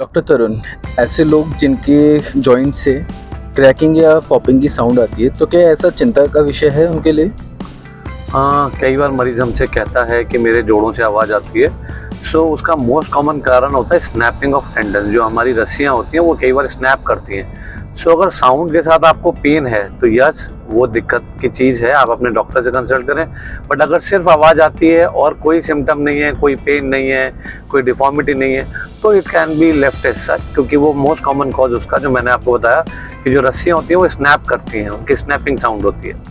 Doctor तरुण, ऐसे लोग जिनके जॉइंट से क्रैकिंग या पॉपिंग की साउंड आती है, तो क्या ऐसा चिंता का विषय है उनके लिए? हाँ, कई बार मरीज़ हमसे कहता है कि मेरे जोड़ों से आवाज़ आती है। उसका मोस्ट कॉमन कारण होता है स्नैपिंग ऑफ टेंडन्स। जो हमारी रस्सियाँ होती हैं वो कई बार स्नैप करती हैं। अगर साउंड के साथ आपको पेन है तो यस, वो दिक्कत की चीज़ है, आप अपने डॉक्टर से कंसल्ट करें। बट अगर सिर्फ आवाज़ आती है और कोई सिम्पटम नहीं है, कोई पेन नहीं है, कोई डिफॉर्मिटी नहीं है, तो it can be left as such, क्योंकि वो मोस्ट कॉमन कॉज उसका जो मैंने आपको बताया कि जो रस्सियाँ होती हैं वो स्नैप करती हैं, उनकी स्नैपिंग साउंड होती है।